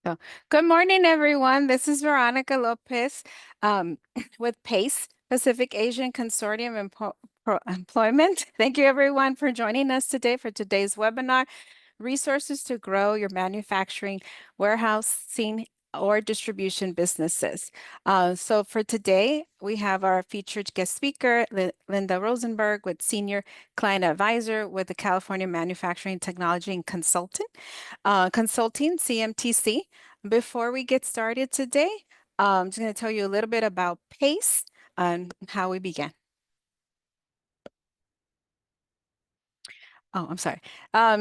So, good morning, everyone. This is Veronica Lopez with PACE, Pacific Asian Consortium Employment. Thank you, everyone, for joining us today for today's webinar, Resources to Grow Your Manufacturing, Warehousing, or Distribution Businesses. So for today, we have our featured guest speaker, Linda Rosenberg, with Senior Client Advisor with the California Manufacturing Technology and Consulting, CMTC. Before we get started today, I'm just going to tell you a little bit about PACE and how we began. Oh, I'm sorry.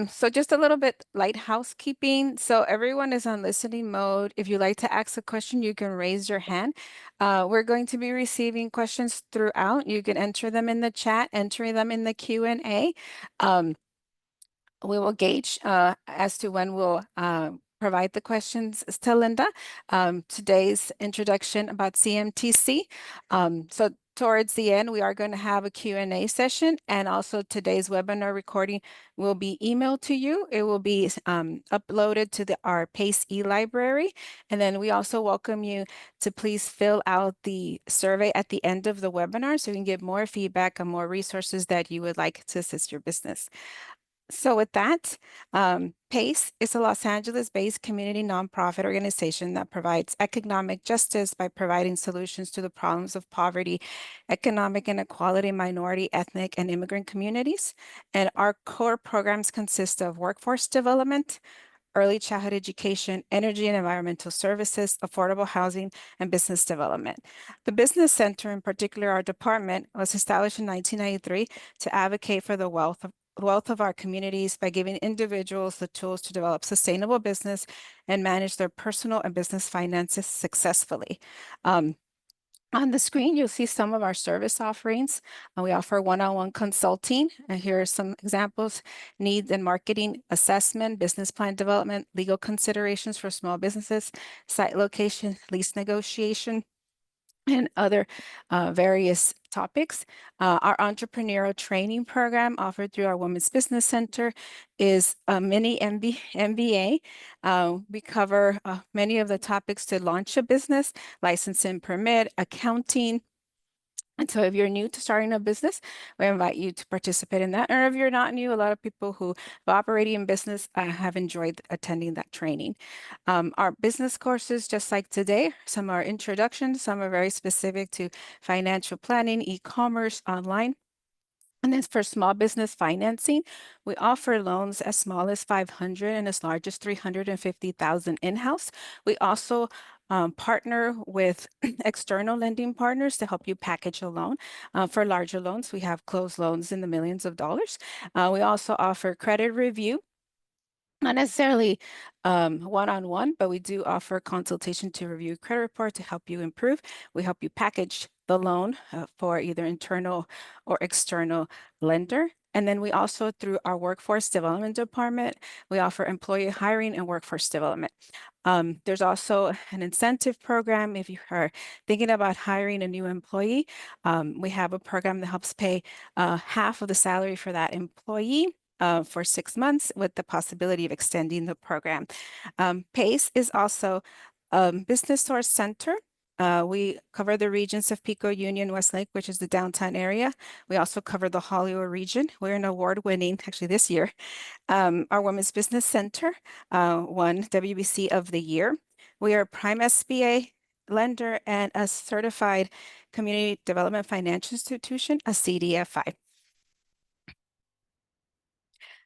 So just a little bit light housekeeping. So everyone is on listening mode. If you'd like to ask a question, you can raise your hand. We're going to be receiving questions throughout. You can enter them in the chat, enter them in the Q&A. We will gauge as to when we'll provide the questions to Linda. Today's introduction about CMTC. So towards the end, we are going to have a Q&A session, and also today's webinar recording will be emailed to you. It will be uploaded to our PACE e-library. And then we also welcome you to please fill out the survey at the end of the webinar so you can get more feedback on more resources that you would like to assist your business. So with that, PACE is a Los Angeles-based community nonprofit organization that provides economic justice by providing solutions to the problems of poverty, economic inequality, minority, ethnic, and immigrant communities. And our core programs consist of workforce development, early childhood education, energy and environmental services, affordable housing, and business development. The Business Center, in particular, our department, was established in 1993 to advocate for the wealth of our communities by giving individuals the tools to develop sustainable business and manage their personal and business finances successfully. On the screen, you'll see some of our service offerings. We offer one-on-one consulting, and here are some examples: needs and marketing assessment, business plan development, legal considerations for small businesses, site location, lease negotiation, and other various topics. Our entrepreneurial training program offered through our Women's Business Center is a mini MBA. We cover many of the topics to launch a business, license and permit, accounting. And so if you're new to starting a business, we invite you to participate in that. Or if you're not new, a lot of people who are operating in business have enjoyed attending that training. Our business courses, just like today, some are introductions, some are very specific to financial planning, e-commerce, online. And then for small business financing, we offer loans as small as 500 and as large as 350,000 in-house. We also partner with external lending partners to help you package a loan. For larger loans, we have closed loans in the millions of dollars. We also offer credit review. Not necessarily one-on-one, but we do offer consultation to review credit report to help you improve. We help you package the loan for either internal or external lender. And then we also, through our workforce development department, we offer employee hiring and workforce development. There's also an incentive program. If you are thinking about hiring a new employee, we have a program that helps pay half of the salary for that employee for 6 months with the possibility of extending the program. PACE is also BusinessSource Center. We cover the regions of Pico-Union-Westlake, which is the downtown area. We also cover the Hollywood region. We're an award-winning, actually this year, our Women's Business Center won WBC of the Year. We are a prime SBA lender and a certified community development financial institution, a CDFI.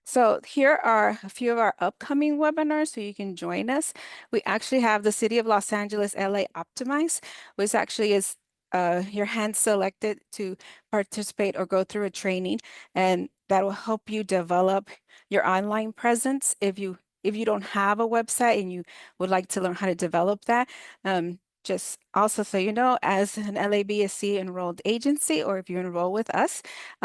So here are a few of our upcoming webinars so you can join us. We actually have the City of Los Angeles, LA Optimize, which actually is your hand selected to participate or go through a training, and that will help you develop your online presence. If you don't have a website and you would like to learn how to develop that, just also so you know, as an LABSC enrolled agency, or if you enroll with us,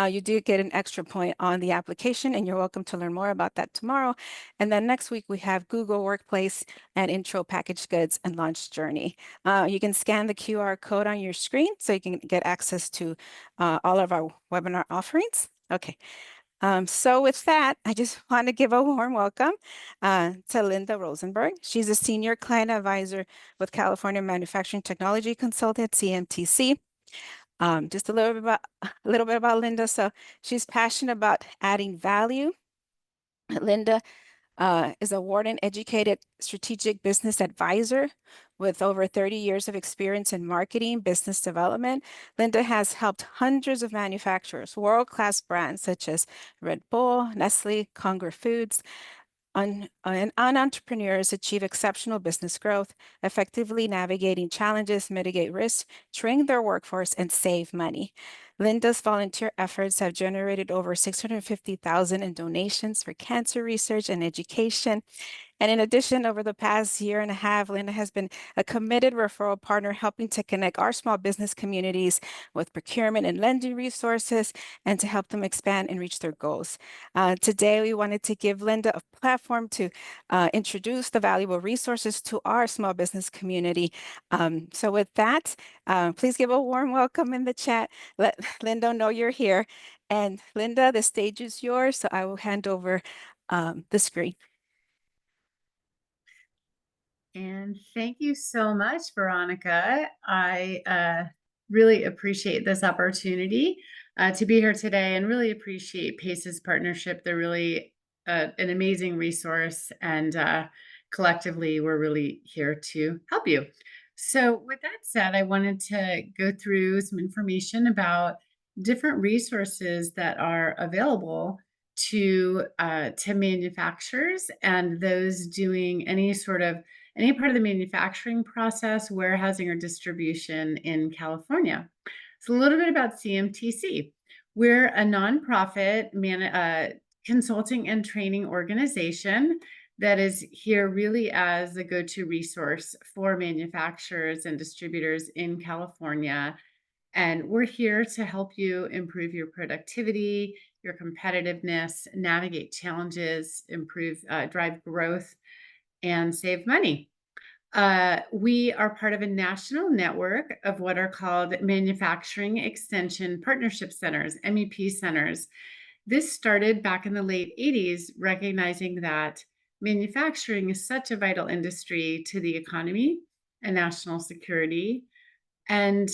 you do get an extra point on the application, and you're welcome to learn more about that tomorrow. And then next week, we have Google Workplace and Intro Packaged Goods and Launch Journey. You can scan the QR code on your screen so you can get access to all of our webinar offerings. Okay. So with that, I just want to give a warm welcome to Linda Rosenberg. She's a senior client advisor with California Manufacturing Technology Consultant, CMTC. Just a little bit about Linda. So she's passionate about adding value. Linda is a Wharton-educated strategic business advisor with over 30 years of experience in marketing, business development. Linda has helped hundreds of manufacturers, world-class brands such as Red Bull, Nestle, Conger Foods, and entrepreneurs achieve exceptional business growth, effectively navigating challenges, mitigate risks, train their workforce, and save money. Linda's volunteer efforts have generated over 650,000 in donations for cancer research and education. And in addition, over the past year and a half, Linda has been a committed referral partner, helping to connect our small business communities with procurement and lending resources and to help them expand and reach their goals. Today, we wanted to give Linda a platform to introduce the valuable resources to our small business community. So with that, please give a warm welcome in the chat. Let Linda know you're here. And Linda, the stage is yours, so I will hand over the screen. And thank you so much, Veronica. I really appreciate this opportunity to be here today and really appreciate PACE's partnership. They're really an amazing resource, and collectively, we're really here to help you. So with that said, I wanted to go through some information about different resources that are available to manufacturers and those doing any part of the manufacturing process, warehousing, or distribution in California. So a little bit about CMTC. We're a nonprofit consulting and training organization that is here really as a go-to resource for manufacturers and distributors in California. And we're here to help you improve your productivity, your competitiveness, navigate challenges, drive growth, and save money. We are part of a national network of what are called Manufacturing Extension Partnership Centers, MEP centers. This started back in the late 80s, recognizing that manufacturing is such a vital industry to the economy and national security. And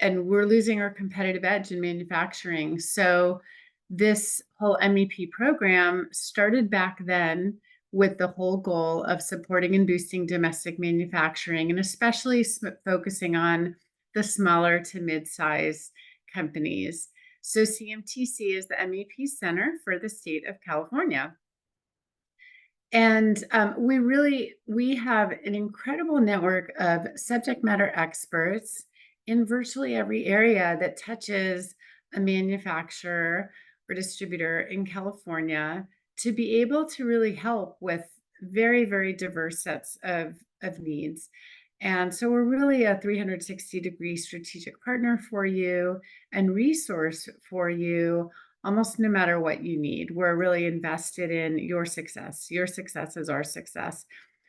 we're losing our competitive edge in manufacturing. So this whole MEP program started back then with the whole goal of supporting and boosting domestic manufacturing, and especially focusing on the smaller to mid-size companies. So CMTC is the MEP Center for the state of California. And we have an incredible network of subject matter experts in virtually every area that touches a manufacturer or distributor in California to be able to really help with very, very diverse sets of needs. And so we're really a 360-degree strategic partner for you and resource for you almost no matter what you need. We're really invested in your success. Your success is our success.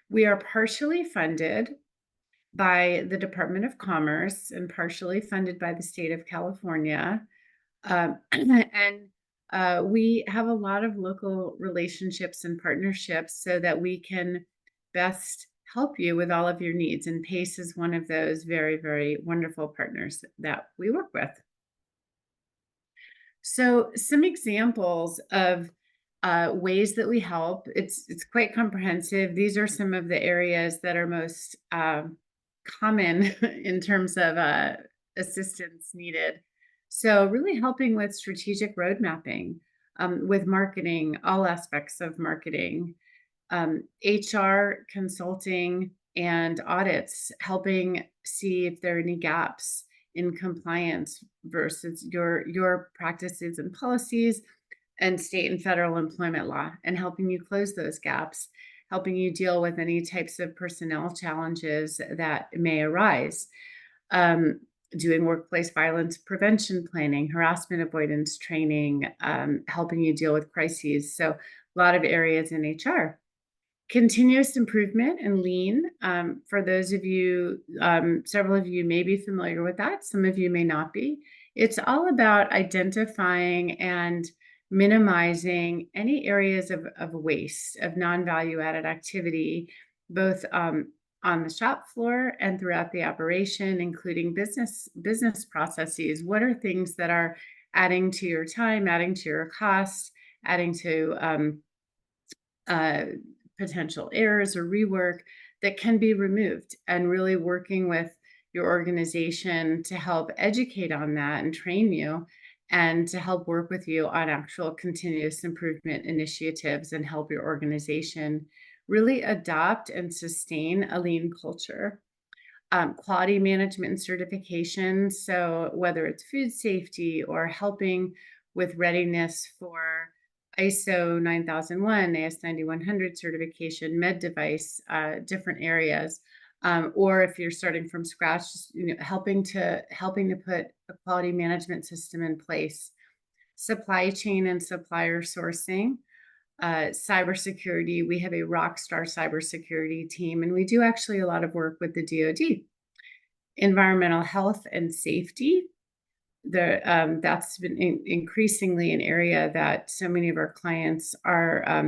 We are partially funded by the Department of Commerce and partially funded by the state of California. And we have a lot of local relationships and partnerships so that we can best help you with all of your needs. And PACE is one of those very, very wonderful partners that we work with. So some examples of ways that we help. It's quite comprehensive. These are some of the areas that are most common in terms of assistance needed. So really helping with strategic road mapping, with marketing, all aspects of marketing, HR consulting and audits, helping see if there are any gaps in compliance versus your practices and policies and state and federal employment law, and helping you close those gaps, helping you deal with any types of personnel challenges that may arise, doing workplace violence prevention planning, harassment avoidance training, helping you deal with crises. So a lot of areas in HR. Continuous improvement and lean. For those of you, several of you may be familiar with that. Some of you may not be. It's all about identifying and minimizing any areas of waste, of non-value added activity, both on the shop floor and throughout the operation, including business processes. What are things that are adding to your time, adding to your cost, adding to uh, potential errors or rework that can be removed, and really working with your organization to help educate on that and train you, and to help work with you on actual continuous improvement initiatives and help your organization really adopt and sustain a lean culture. Quality management and certification. So whether it's food safety or helping with readiness for ISO 9001, AS 9100 certification, med device, different areas. Or if you're starting from scratch, helping to put a quality management system in place. Supply chain and supplier sourcing. Cybersecurity, we have a rock star cybersecurity team, and we do actually a lot of work with the DoD. Environmental health and safety, that's been increasingly an area that so many of our clients are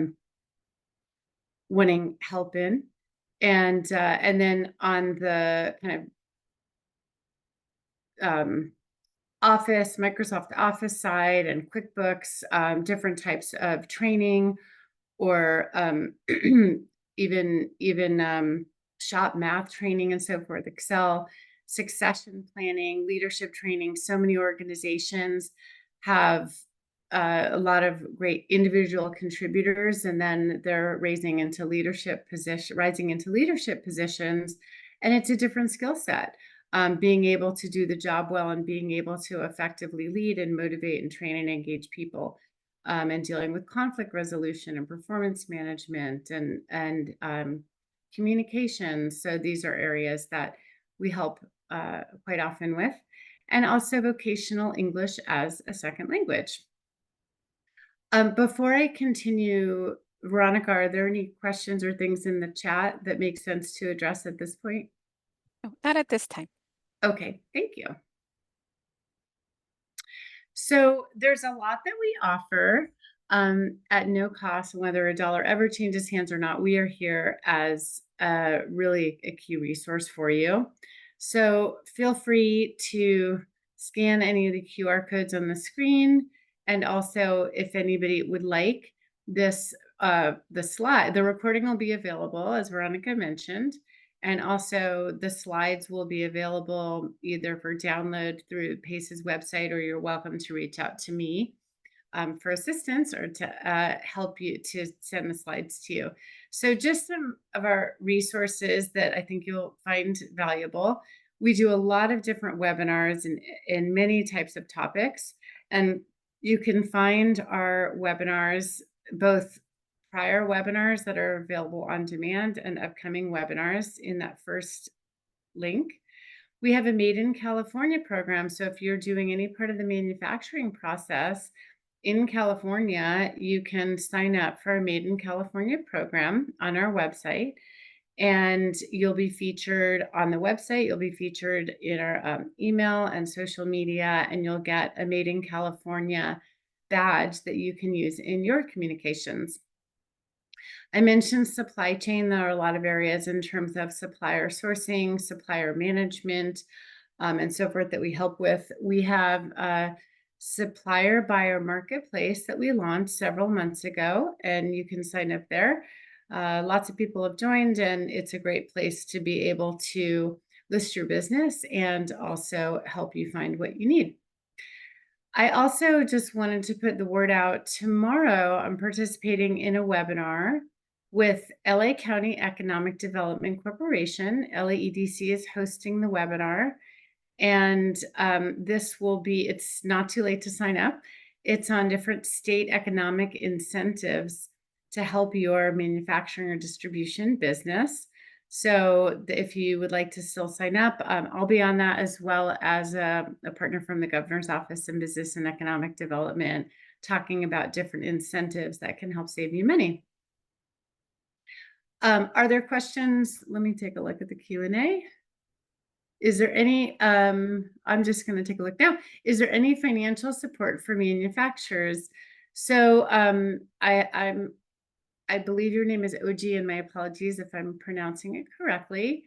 wanting help in. And then on the kind of Microsoft Office side and QuickBooks, different types of training, or even shop math training and so forth, Excel, succession planning, leadership training. So many organizations have a lot of great individual contributors, and then they're rising into leadership positions, and it's a different skill set. Being able to do the job well and being able to effectively lead and motivate and train and engage people, and dealing with conflict resolution and performance management and communication. So these are areas that we help quite often with, and also vocational English as a second language. Before I continue, Veronica, are there any questions or things in the chat that make sense to address at this point? Oh, not at this time. Okay, thank you. So there's a lot that we offer at no cost, and whether a dollar ever changes hands or not, we are here as really a key resource for you. So feel free to scan any of the QR codes on the screen. And also, if anybody would like this, the recording will be available, as Veronica mentioned. And also the slides will be available either for download through PACE's website, or you're welcome to reach out to me for assistance, or to help you to send the slides to you. So just some of our resources that I think you'll find valuable. We do a lot of different webinars in many types of topics, and you can find our webinars, both prior webinars that are available on demand and upcoming webinars, in that first link. We have a Made in California program. So if you're doing any part of the manufacturing process in California, you can sign up for a Made in California program on our website, and you'll be featured on the website. You'll be featured in our email and social media, and you'll get a Made in California badge that you can use in your communications. I mentioned supply chain. There are a lot of areas in terms of supplier sourcing, supplier management, and so forth that we help with. We have a supplier buyer marketplace that we launched several months ago, and you can sign up there. Lots of people have joined, and it's a great place to be able to list your business and also help you find what you need. I also just wanted to put the word out. Tomorrow, I'm participating in a webinar with LA County Economic Development Corporation. LAEDC is hosting the webinar. And this will be, it's not too late to sign up. It's on different state economic incentives to help your manufacturing or distribution business. So if you would like to still sign up, I'll be on that, as well as a partner from the Governor's Office in Business and Economic Development, talking about different incentives that can help save you money. Are there questions? Let me take a look at the Q&A. Is there any, I'm just going to take a look now. Is there any financial support for manufacturers? So I believe your name is OG, and my apologies if I'm pronouncing it correctly.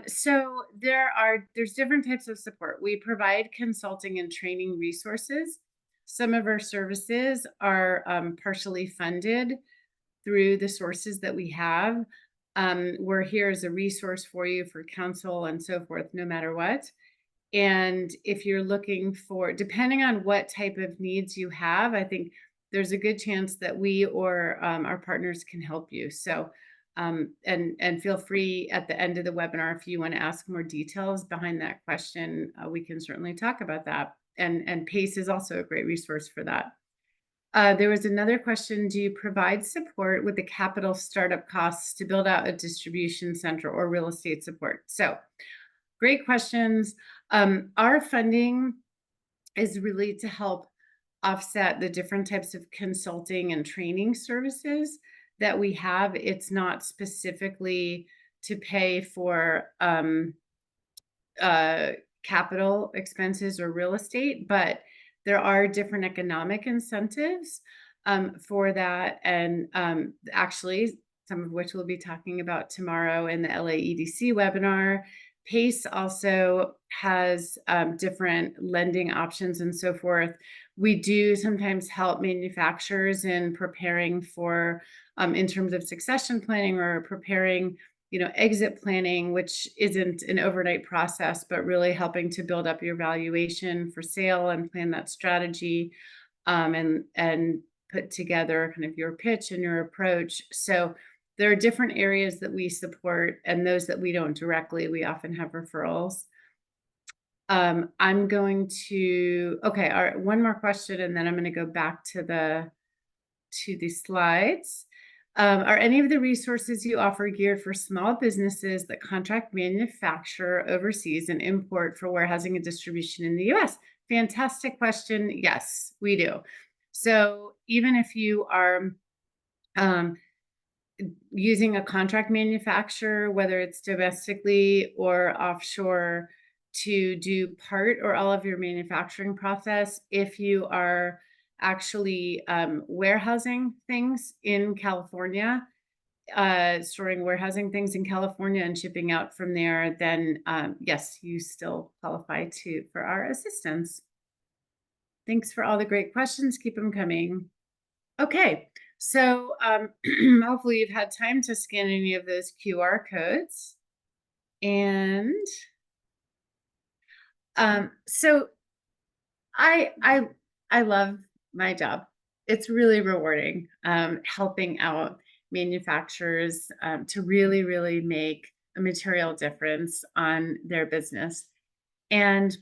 So there's different types of support. We provide consulting and training resources. Some of our services are partially funded through the sources that we have. We're here as a resource for you for counsel and so forth, no matter what. And if you're looking for, depending on what type of needs you have, I think there's a good chance that we or our partners can help you. So, and feel free at the end of the webinar if you want to ask more details behind that question. We can certainly talk about that. And PACE is also a great resource for that. There was another question: do you provide support with the capital startup costs to build out a distribution center or real estate support? So, great questions. Our funding is really to help offset the different types of consulting and training services that we have. It's not specifically to pay for capital expenses or real estate, but there are different economic incentives for that. And actually, some of which we'll be talking about tomorrow in the LAEDC webinar. PACE also has different lending options and so forth. We do sometimes help manufacturers in preparing for, in terms of succession planning or preparing, exit planning, which isn't an overnight process, but really helping to build up your valuation for sale and plan that strategy, and put together kind of your pitch and your approach. So there are different areas that we support, and those that we don't directly, we often have referrals. I'm going to, okay, all right, one more question, and then I'm going to go back to the slides. Are any of the resources you offer geared for small businesses that contract manufacture overseas and import for warehousing and distribution in the US? Fantastic question. Yes, we do. So even if you are using a contract manufacturer, whether it's domestically or offshore, to do part or all of your manufacturing process, if you are actually warehousing things in California, storing warehousing things in California and shipping out from there, then yes, you still qualify for our assistance. Thanks for all the great questions. Keep them coming. Okay, so hopefully you've had time to scan any of those QR codes. And so I love my job. It's really rewarding, helping out manufacturers to really make a material difference on their business. And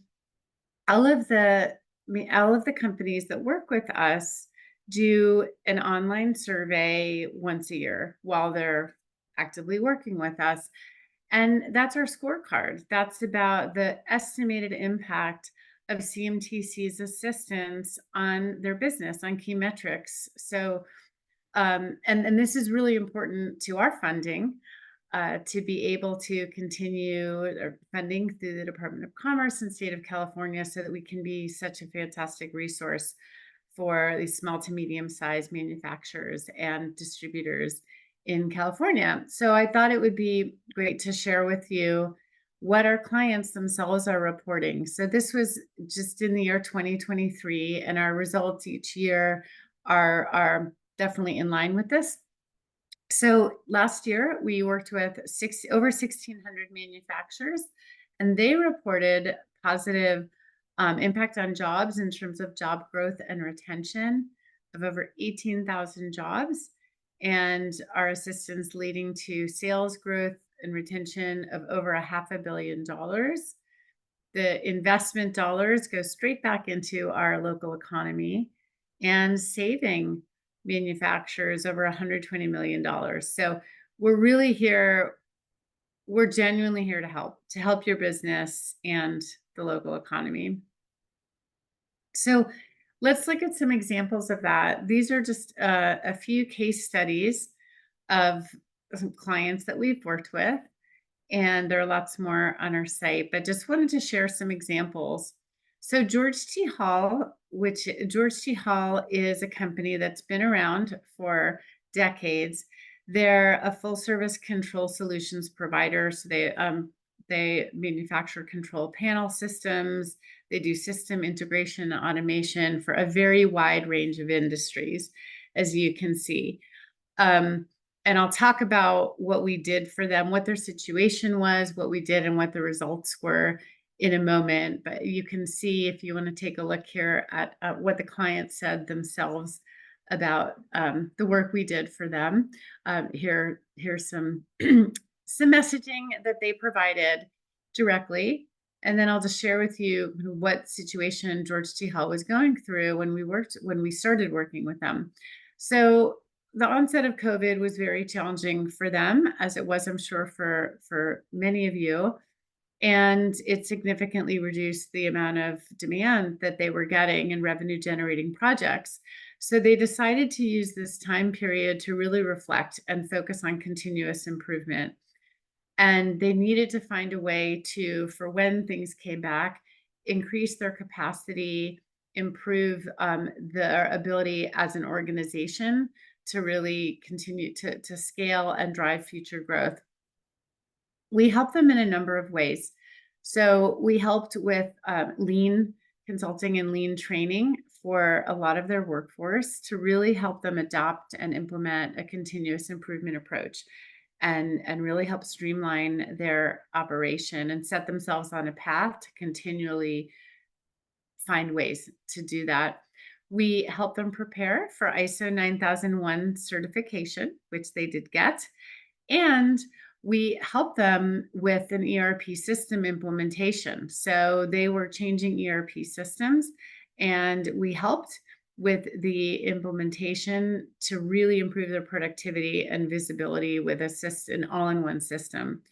all of the companies that work with us do an online survey once a year while they're actively working with us. And that's our scorecard. That's about the estimated impact of CMTC's assistance on their business, on key metrics. So, and this is really important to our funding, to be able to continue funding through the Department of Commerce and State of California, so that we can be such a fantastic resource for these small to medium-sized manufacturers and distributors in California. So I thought it would be great to share with you what our clients themselves are reporting. So this was just in the year 2023, and our results each year are definitely in line with this. So last year we worked with over 1,600 manufacturers, and they reported positive impact on jobs in terms of job growth and retention of over 18,000 jobs, and our assistance leading to sales growth and retention of over $500 million. The investment dollars go straight back into our local economy and saving manufacturers over $120 million. So we're really here. We're genuinely here to help your business and the local economy. So let's look at some examples of that. These are just a few case studies of some clients that we've worked with. and there are lots more on our site, but just wanted to share some examples. So George T. Hall is a company that's been around for decades. They're a full service control solutions provider. So they manufacture control panel systems. They do system integration and automation for a very wide range of industries, as you can see. And I'll talk about what we did for them, what their situation was, what we did, and what the results were in a moment. But you can see, if you want to take a look here at what the client said themselves about the work we did for them. Here's some some messaging that they provided directly. And then I'll just share with you what situation George T. Hall was going through when we started working with them. So the onset of COVID was very challenging for them, as it was, I'm sure, for many of you. And it significantly reduced the amount of demand that they were getting in revenue generating projects. So they decided to use this time period to really reflect and focus on continuous improvement. And they needed to find a way to, for when things came back, increase their capacity, improve their ability as an organization to really continue to scale and drive future growth. We helped them in a number of ways. So we helped with lean consulting and lean training for a lot of their workforce to really help them adopt and implement a continuous improvement approach, and really help streamline their operation and set themselves on a path to continually find ways to do that. We help them prepare for ISO 9001 certification, which they did get, and we help them with an ERP system implementation. So they were changing ERP systems, and we helped with the implementation to really improve their productivity and visibility with an all-in-one system.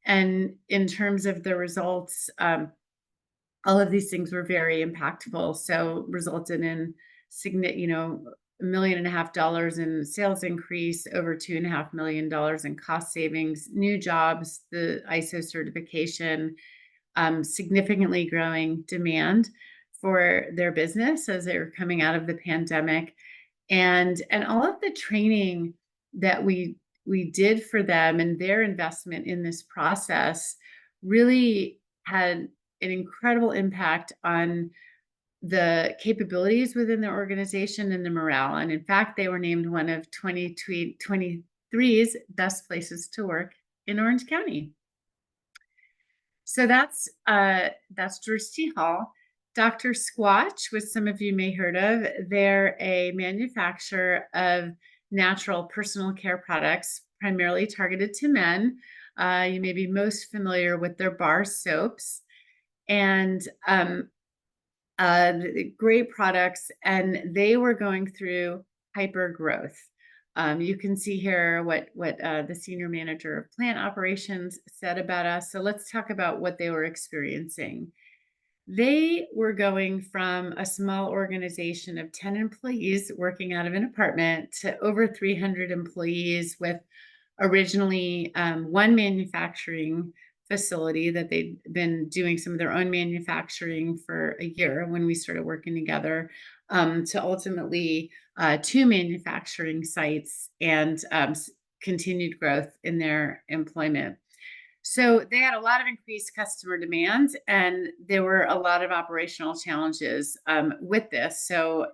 And in terms of the results, all of these things were very impactful. So resulted in $1.5 million in sales increase, over $2.5 million in cost savings, new jobs, the ISO certification, significantly growing demand for their business as they were coming out of the pandemic, and all of the training that we did for them and their investment in this process really had an incredible impact on the capabilities within the organization and the morale. And in fact, they were named one of 2023's best places to work in Orange County. So that's George T. Hall. Dr. Squatch, which some of you may heard of, they're a manufacturer of natural personal care products, primarily targeted to men. You may be most familiar with their bar soaps, and great products, and they were going through hyper growth. You can see here what the senior manager of plant operations said about us. So let's talk about what they were experiencing. They were going from a small organization of 10 employees working out of an apartment to over 300 employees, with originally one manufacturing facility that they'd been doing some of their own manufacturing for a year when we started working together, to ultimately two manufacturing sites and continued growth in their employment. So they had a lot of increased customer demand, and there were a lot of operational challenges with this. So,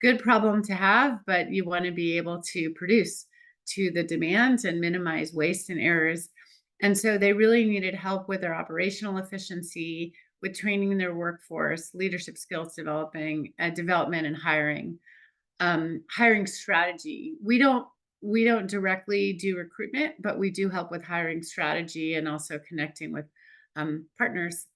good problem to have, but you want to be able to produce to the demands and minimize waste and errors. And so they really needed help with their operational efficiency, with training their workforce, leadership skills development and hiring. Hiring strategy. We don't directly do recruitment, but we do help with hiring strategy and also connecting with partners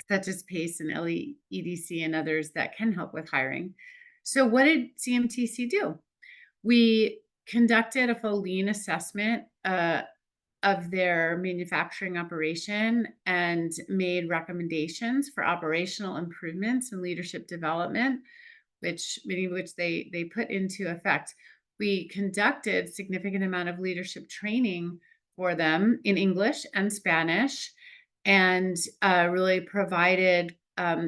such as PACE and LEDC and others that can help with hiring. So what did CMTC do? We conducted a full lean assessment of their manufacturing operation and made recommendations for operational improvements and leadership development, many of which they put into effect. We conducted significant amount of leadership training for them in English and Spanish, and really provided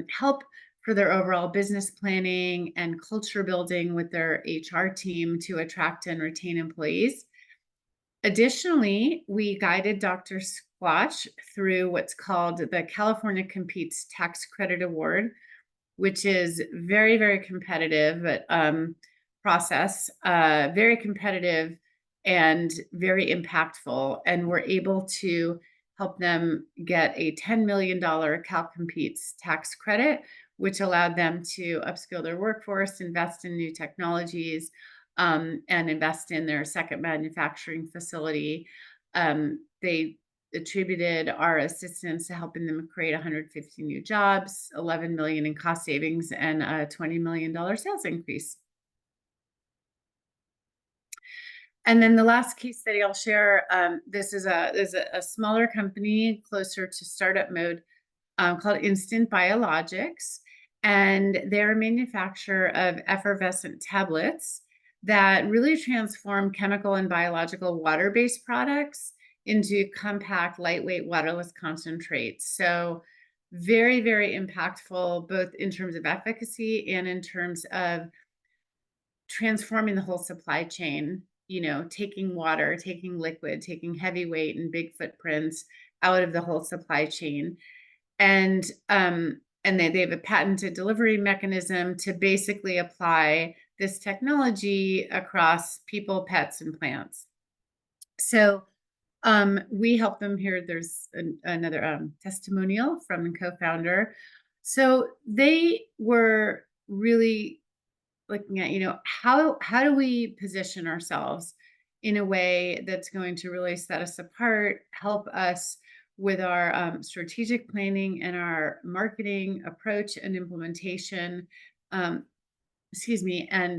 help for their overall business planning and culture building with their HR team to attract and retain employees. Additionally, we guided Dr. Squatch through what's called the California Competes Tax Credit Award, which is very, very competitive process, very competitive and very impactful. And we're able to help them get a $10 million Cal Competes tax credit, which allowed them to upskill their workforce, invest in new technologies, and invest in their second manufacturing facility. They attributed our assistance to helping them create 150 new jobs, 11 million in cost savings, and a $20 million sales increase. And then the last case study I'll share, this is a smaller company closer to startup mode called Instant Biologics. And they're a manufacturer of effervescent tablets that really transform chemical and biological water-based products into compact, lightweight, waterless concentrates. So very, very impactful, both in terms of efficacy and in terms of transforming the whole supply chain, taking water, taking liquid, taking heavy weight and big footprints out of the whole supply chain. And they have a patented delivery mechanism to basically apply this technology across people, pets, and plants. So we help them here. There's another testimonial from the co-founder. So they were really looking at, how do we position ourselves in a way that's going to really set us apart, help us with our strategic planning and our marketing approach and implementation, and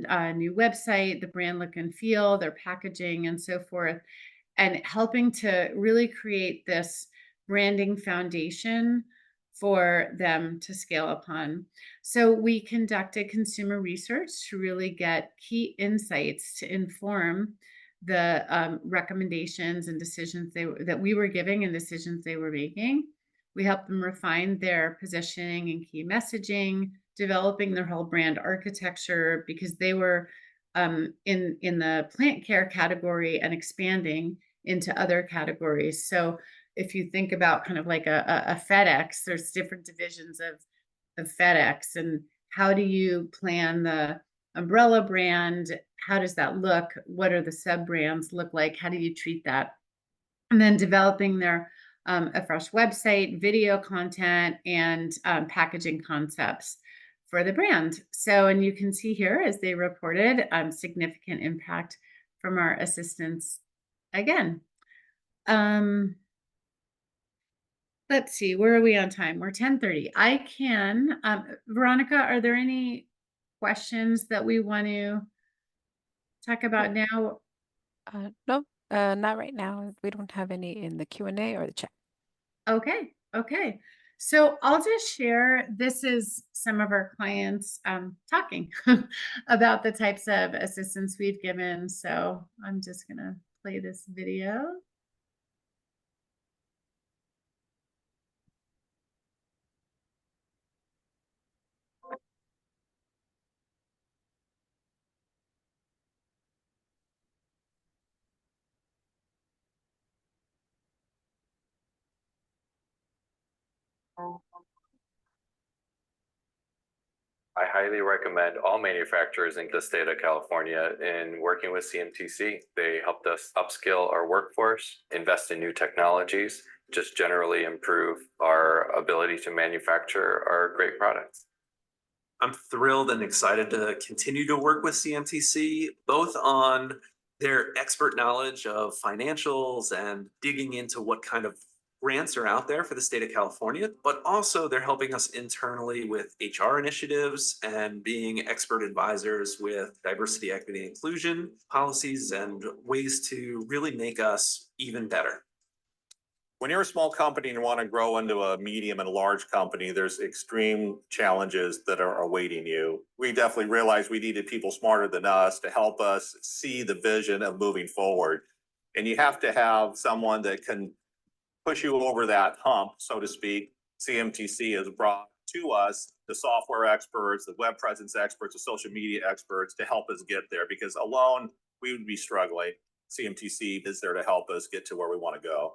a new website, the brand look and feel, their packaging, and so forth, and helping to really create this branding foundation for them to scale upon. So we conducted consumer research to really get key insights to inform the recommendations and decisions that we were giving and decisions they were making. We helped them refine their positioning and key messaging, developing their whole brand architecture, because they were in the plant care category and expanding into other categories. So if you think about kind of like a FedEx, there's different divisions of FedEx, and how do you plan the umbrella brand? How does that look? What are the sub brands look like? How do you treat that? And then developing their a fresh website, video content, and packaging concepts for the brand. So, and you can see here, as they reported, significant impact from our assistants again. Let's see, where are we on time? We're 10:30. I can, Veronica, are there any questions that we want to talk about now? No, not right now. We don't have any in the Q&A or the chat. Okay. So I'll just share, this is some of our clients talking about the types of assistance we've given. So I'm just gonna play this video. I highly recommend all manufacturers in the state of California in working with CMTC. They helped us upskill our workforce, invest in new technologies, just generally improve our ability to manufacture our great products. I'm thrilled and excited to continue to work with CMTC, both on their expert knowledge of financials and digging into what kind of grants are out there for the state of California, but also they're helping us internally with HR initiatives and being expert advisors with diversity, equity, inclusion policies and ways to really make us even better. When you're a small company and want to grow into a medium and a large company, there's extreme challenges that are awaiting you. We definitely realized we needed people smarter than us to help us see the vision of moving forward. And you have to have someone that can push you over that hump, so to speak. CMTC has brought to us the software experts, the web presence experts, the social media experts to help us get there, because alone we would be struggling. CMTC is there to help us get to where we want to go.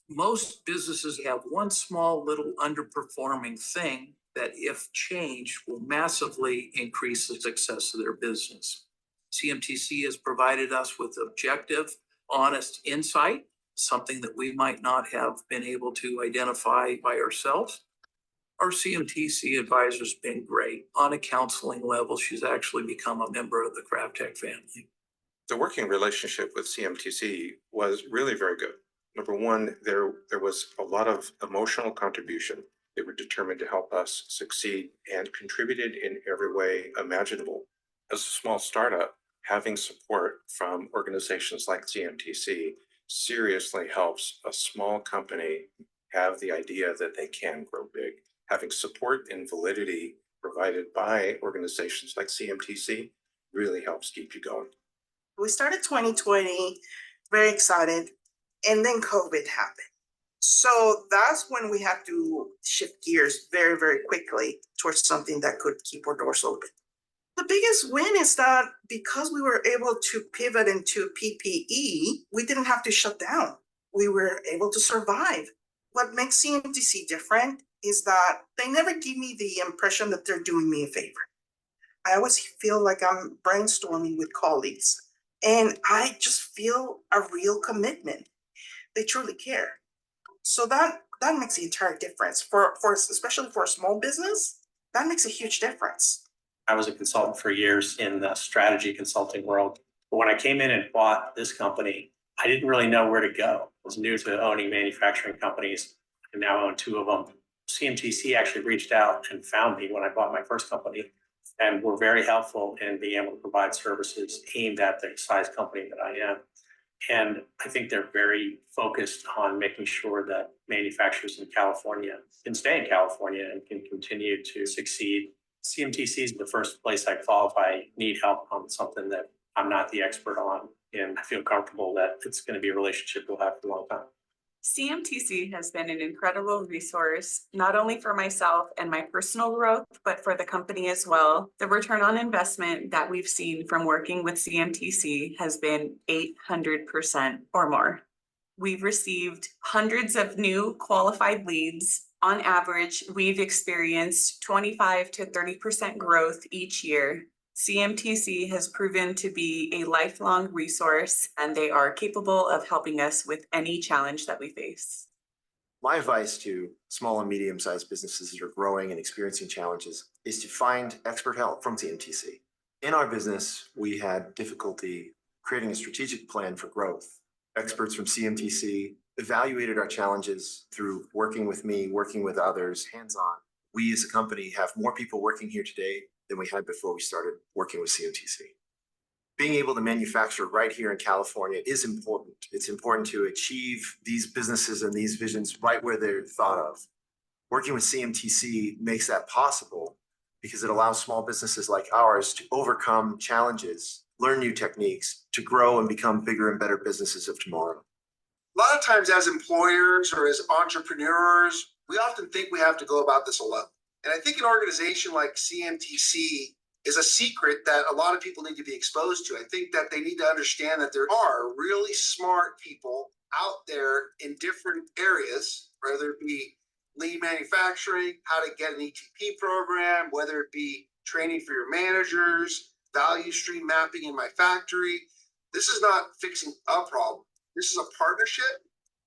Most businesses have one small little underperforming thing that, if changed, will massively increase the success of their business. CMTC has provided us with objective, honest insight, something that we might not have been able to identify by ourselves. Our CMTC advisor's been great. On a counseling level, she's actually become a member of the Cravtech family. The working relationship with CMTC was really very good. Number one, there was a lot of emotional contribution. They were determined to help us succeed and contributed in every way imaginable. As a small startup, having support from organizations like CMTC seriously helps a small company have the idea that they can grow big. Having support and validity provided by organizations like CMTC really helps keep you going. We started 2020, very excited, and then COVID happened. So that's when we had to shift gears very, very quickly towards something that could keep our doors open. The biggest win is that because we were able to pivot into PPE, we didn't have to shut down. We were able to survive. What makes CMTC different is that they never give me the impression that they're doing me a favor. I always feel like I'm brainstorming with colleagues, and I just feel a real commitment. They truly care. So that makes the entire difference for especially for a small business. That makes a huge difference. I was a consultant for years in the strategy consulting world. But when I came in and bought this company, I didn't really know where to go. I was new to owning manufacturing companies. I now own two of them. CMTC actually reached out and found me when I bought my first company, and were very helpful in being able to provide services aimed at the size company that I am. And I think they're very focused on making sure that manufacturers in California can stay in California and can continue to succeed. CMTC is the first place I call if I need help on something that I'm not the expert on, and I feel comfortable that it's going to be a relationship we'll have for a long time. CMTC has been an incredible resource, not only for myself and my personal growth, but for the company as well. The return on investment that we've seen from working with CMTC has been 800% or more. We've received hundreds of new qualified leads. On average, we've experienced 25 to 30% growth each year. CMTC has proven to be a lifelong resource, and they are capable of helping us with any challenge that we face. My advice to small and medium-sized businesses that are growing and experiencing challenges is to find expert help from CMTC. In our business, we had difficulty creating a strategic plan for growth. Experts from CMTC evaluated our challenges through working with me, working with others, hands-on. We as a company have more people working here today than we had before we started working with CMTC. Being able to manufacture right here in California is important. It's important to achieve these businesses and these visions right where they're thought of. Working with CMTC makes that possible because it allows small businesses like ours to overcome challenges, learn new techniques, to grow and become bigger and better businesses of tomorrow. A lot of times as employers or as entrepreneurs, we often think we have to go about this alone. And I think an organization like CMTC is a secret that a lot of people need to be exposed to. I think that they need to understand that there are really smart people out there in different areas, whether it be lean manufacturing, how to get an ETP program, whether it be training for your managers, value stream mapping in my factory. This is not fixing a problem. This is a partnership.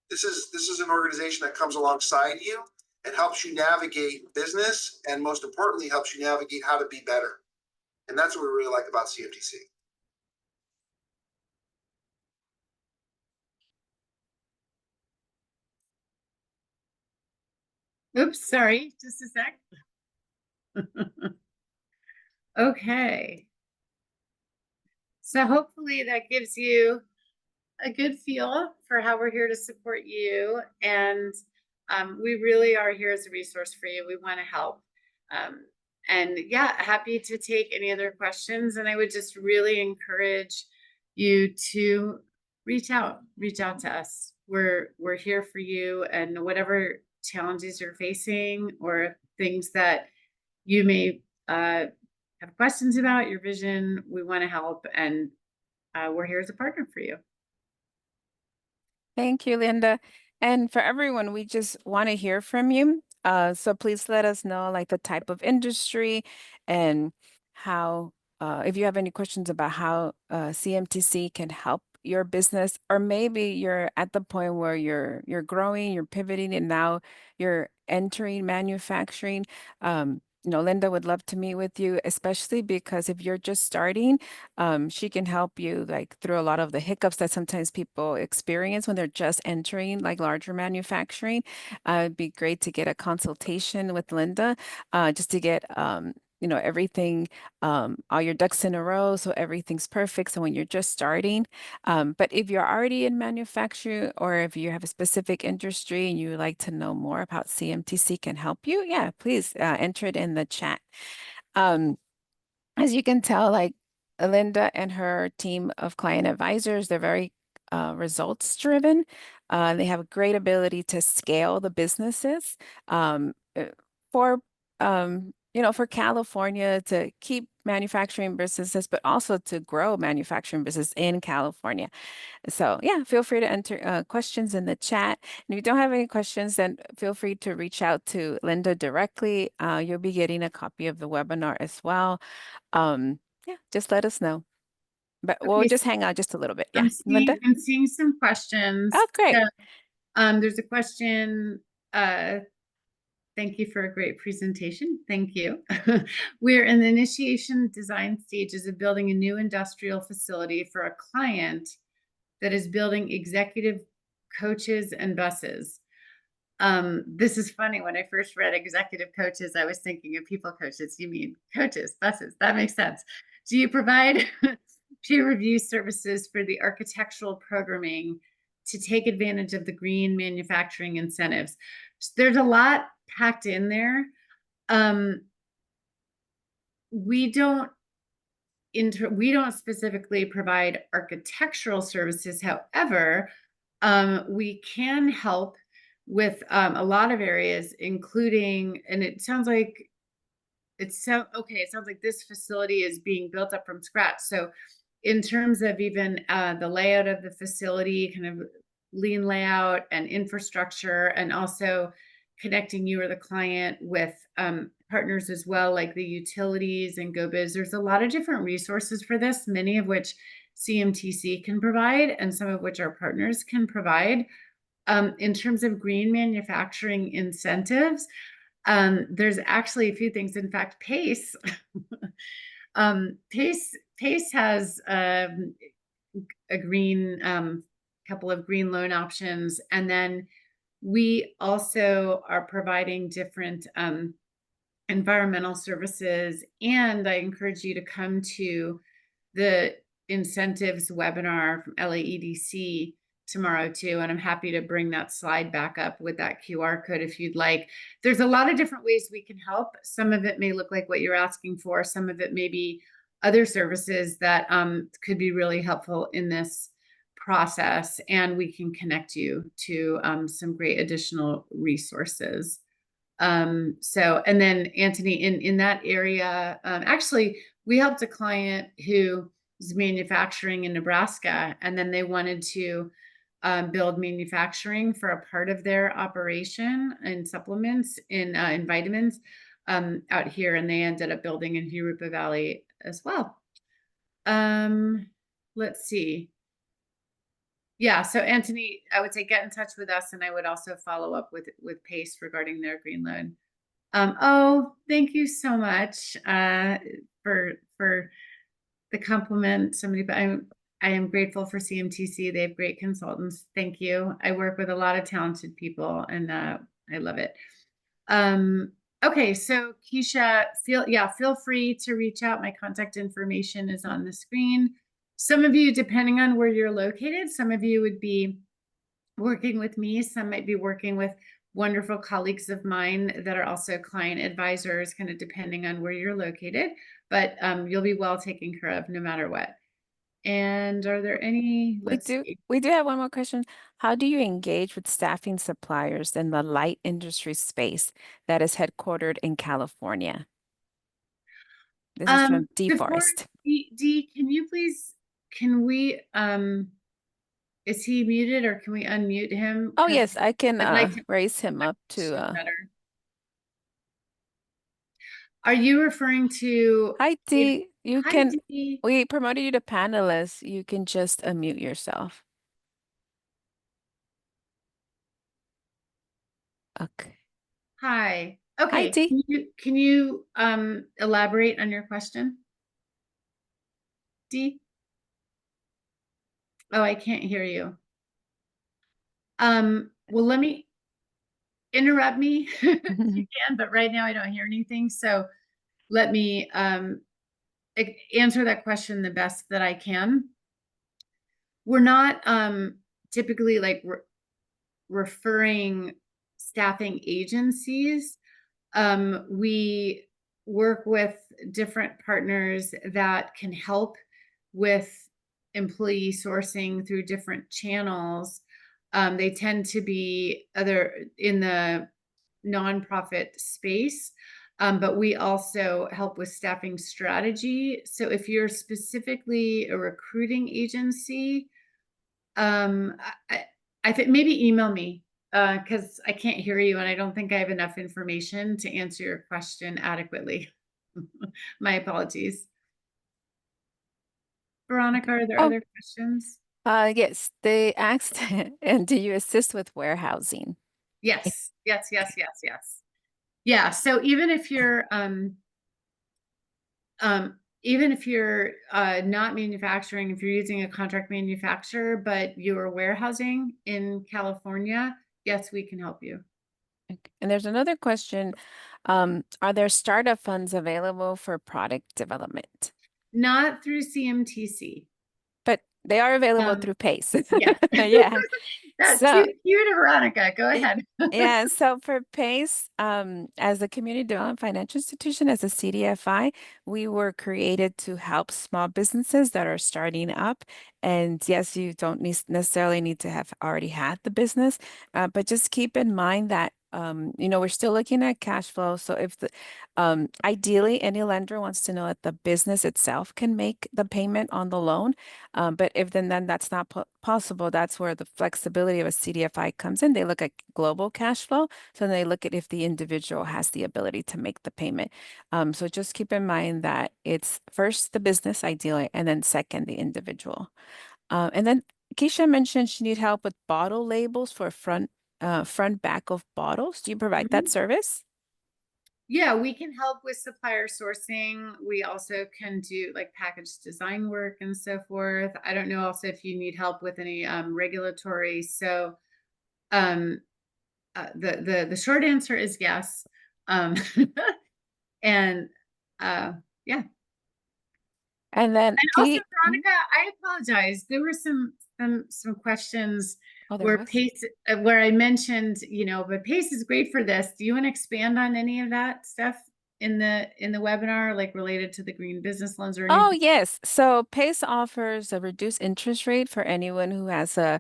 This is an organization that comes alongside you and helps you navigate business, and most importantly, helps you navigate how to be better. And that's what we really like about CMTC. Oops, sorry, just a sec. Okay. So hopefully that gives you a good feel for how we're here to support you. And we really are here as a resource for you. We want to help. And yeah, happy to take any other questions. And I would just really encourage you to reach out to us. We're here for you, and whatever challenges you're facing or things that you may have questions about your vision, we want to help, and we're here as a partner for you. Thank you, Linda. And for everyone, we just want to hear from you. So please let us know like the type of industry and how, if you have any questions about how CMTC can help your business, or maybe you're at the point where you're growing, you're pivoting, and now you're entering manufacturing. Linda would love to meet with you, especially because if you're just starting, she can help you like through a lot of the hiccups that sometimes people experience when they're just entering like larger manufacturing. It'd be great to get a consultation with Linda, just to get everything, all your ducks in a row, so everything's perfect. So when you're just starting, but if you're already in manufacturing, or if you have a specific industry and you would like to know more about CMTC can help you, yeah, please enter it in the chat. As you can tell, like Linda and her team of client advisors, they're very results driven. They have a great ability to scale the businesses for for California, to keep manufacturing businesses, but also to grow manufacturing business in California. So yeah, feel free to enter questions in the chat. And if you don't have any questions, then feel free to reach out to Linda directly. You'll be getting a copy of the webinar as well. Yeah, just let us know. But we'll just hang out just a little bit. Yeah, Linda? I'm seeing some questions. Oh, great. So, there's a question. Thank you for a great presentation. Thank you. We're in the initiation design stages of building a new industrial facility for a client that is building executive coaches and buses. This is funny. When I first read executive coaches, I was thinking of people coaches. You mean coaches, buses? That makes sense. Do you provide peer review services for the architectural programming to take advantage of the green manufacturing incentives? So there's a lot packed in there. We don't specifically provide architectural services. However, we can help with a lot of areas, including, and it sounds like it sounds like this facility is being built up from scratch. So in terms of even the layout of the facility, kind of lean layout and infrastructure, and also connecting you or the client with partners as well, like the utilities and GoBiz. There's a lot of different resources for this, many of which CMTC can provide and some of which our partners can provide. In terms of green manufacturing incentives, there's actually a few things. In fact, PACE, PACE has a green, couple of green loan options. And then we also are providing different environmental services. And I encourage you to come to the incentives webinar from LAEDC tomorrow too. And I'm happy to bring that slide back up with that QR code if you'd like. There's a lot of different ways we can help. Some of it may look like what you're asking for. Some of it may be other services that could be really helpful in this process. And we can connect you to some great additional resources. And then Anthony, in that area, actually, we helped a client who was manufacturing in Nebraska, and then they wanted to build manufacturing for a part of their operation and supplements in vitamins out here, and they ended up building in Jurupa Valley as well. Let's see. Yeah, so Anthony, I would say get in touch with us, and I would also follow up with PACE regarding their green loan. Oh, thank you so much for the compliment. I am grateful for CMTC. They have great consultants. Thank you. I work with a lot of talented people, and I love it. Okay, so Keisha, feel free to reach out. My contact information is on the screen. Some of you, depending on where you're located, some of you would be working with me. Some might be working with wonderful colleagues of mine that are also client advisors, kind of depending on where you're located. But you'll be well taken care of no matter what. And are there any, let's see. We do have one more question. How do you engage with staffing suppliers in the light industry space that is headquartered in California? This is from Before DeForest. D, can you please, can we, is he muted or can we unmute him? Oh 'Cause yes, I can I'd like to raise him up understand to better. Are you referring to? Hi D. You Hi, can D. we promoted you to panelist. You can just unmute yourself. Okay. Hi. Hi Okay. D. Can you elaborate on your question? D? Oh, I can't hear you. Well, let me interrupt me if you can, but right now I don't hear anything. So let me answer that question the best that I can. We're not typically like referring staffing agencies. We work with different partners that can help with employee sourcing through different channels. They tend to be other in the nonprofit space, but we also help with staffing strategy. So if you're specifically a recruiting agency, I think maybe email me because I can't hear you and I don't think I have enough information to answer your question adequately. My apologies. Veronica, are there Oh. other questions? Yes, they asked, and do you assist with warehousing? Yes, yes, yes, yes, yes. Yeah, so even if you're not manufacturing, if you're using a contract manufacturer, but you're warehousing in California, yes, we can help you. Okay. And there's another question. Are there startup funds available for product development? Not through CMTC. But they are available through PACE. Yeah. Yeah. That's So too cute, Veronica. Go ahead. yeah, so for PACE, as a community development financial institution, as a CDFI, we were created to help small businesses that are starting up. And yes, you don't necessarily need to have already had the business, but just keep in mind that we're still looking at cash flow. So if ideally any lender wants to know that the business itself can make the payment on the loan, but if then that's not possible, that's where the flexibility of a CDFI comes in. They look at global cash flow. So they look at if the individual has the ability to make the payment. So just keep in mind that it's first the business ideally, and then second, the individual. And then Keisha mentioned she need help with bottle labels for front back of bottles. Do you provide that service? Yeah, we can help with supplier sourcing. We also can do like package design work and so forth. I don't know also if you need help with any regulatory. So the short answer is yes. And yeah. And then also, Veronica, I apologize. There were some questions where PACE, where I mentioned, but PACE is great for this. Do you want to expand on any of that stuff in the webinar, like related to the green business loans or anything? Oh, yes. So PACE offers a reduced interest rate for anyone who has a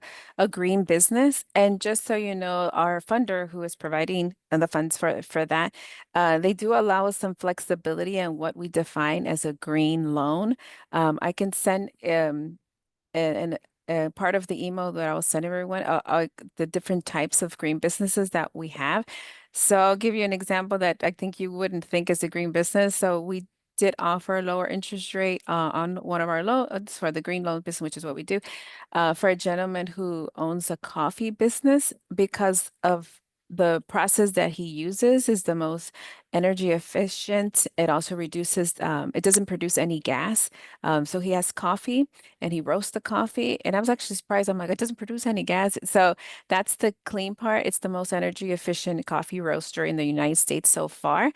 green business. And just so you know, our funder who is providing the funds for that, they do allow us some flexibility in what we define as a green loan. I can send and part of the email that I'll send everyone the different types of green businesses that we have. So I'll give you an example that I think you wouldn't think is a green business. So we did offer a lower interest rate on one of our loans for the green loan business, which is what we do, for a gentleman who owns a coffee business because of the process that he uses is the most energy efficient. It also reduces, it doesn't produce any gas. So he has coffee and he roasts the coffee. And I was actually surprised. I'm like, it doesn't produce any gas. So that's the clean part. It's the most energy efficient coffee roaster in the United States so far.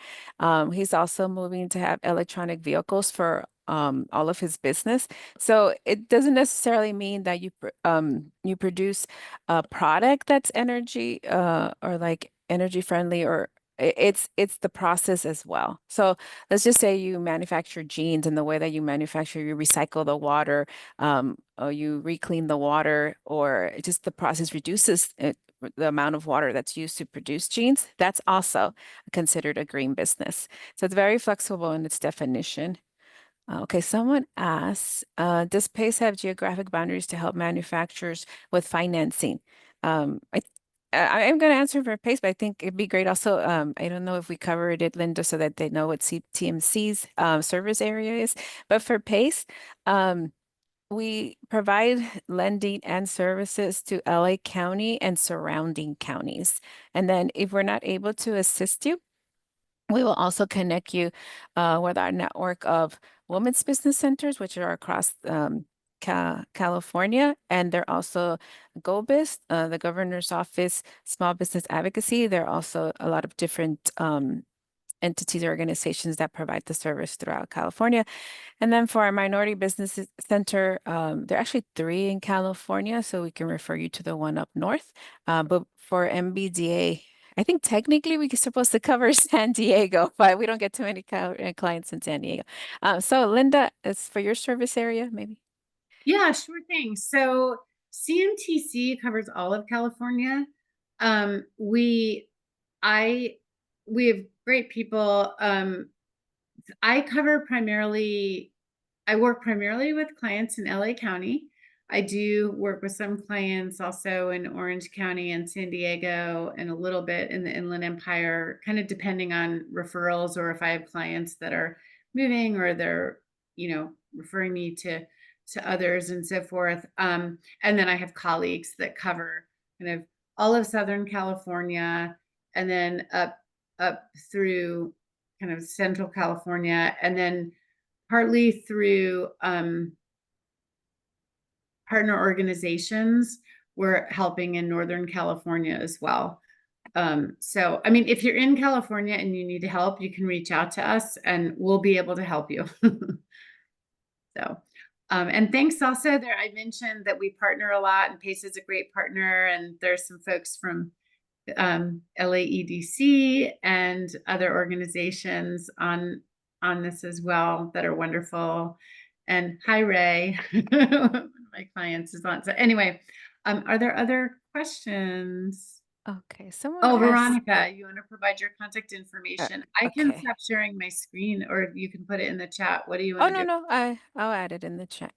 He's also moving to have electronic vehicles for all of his business. So it doesn't necessarily mean that you produce a product that's energy or like energy friendly or it's the process as well. So let's just say you manufacture jeans, and the way that you manufacture, you recycle the water, or you reclean the water, or just the process reduces the amount of water that's used to produce jeans. That's also considered a green business. So it's very flexible in its definition. Okay, someone asks, does PACE have geographic boundaries to help manufacturers with financing? I'm going to answer for PACE, but I think it'd be great also. I don't know if we covered it, Linda, so that they know what TMC's service area is. But for PACE, we provide lending and services to LA County and surrounding counties. And then if we're not able to assist you, we will also connect you with our network of women's business centers, which are across California, and they're also GoBiz, the governor's office, small business advocacy. There are also a lot of different entities or organizations that provide the service throughout California. And then for our minority business center, there are actually 3 in California, so we can refer you to the one up north. But for MBDA, I think technically we're supposed to cover San Diego, but we don't get too many clients in San Diego. So Linda, it's for your service area, maybe? Yeah, sure thing. So CMTC covers all of California. We have great people. I work primarily with clients in LA County. I do work with some clients also in Orange County and San Diego, and a little bit in the Inland Empire, kind of depending on referrals, or if I have clients that are moving, or they're, referring me to others and so forth. And then I have colleagues that cover kind of all of Southern California, and then up through kind of Central California, and then partly through partner organizations. We're helping in Northern California as well. So, I mean, if you're in California and you need help, you can reach out to us and we'll be able to help you. So, and thanks also there. I mentioned that we partner a lot, and PACE is a great partner, and there's some folks from LAEDC and other organizations on this as well that are wonderful. And hi, Ray, my clients is on. So anyway, are there other questions? Okay, someone Oh, asked, Veronica, you want to provide your contact information? I can okay. stop sharing my screen, or you can put it in the chat. What do you Oh, want to do? no, I'll add it in the chat.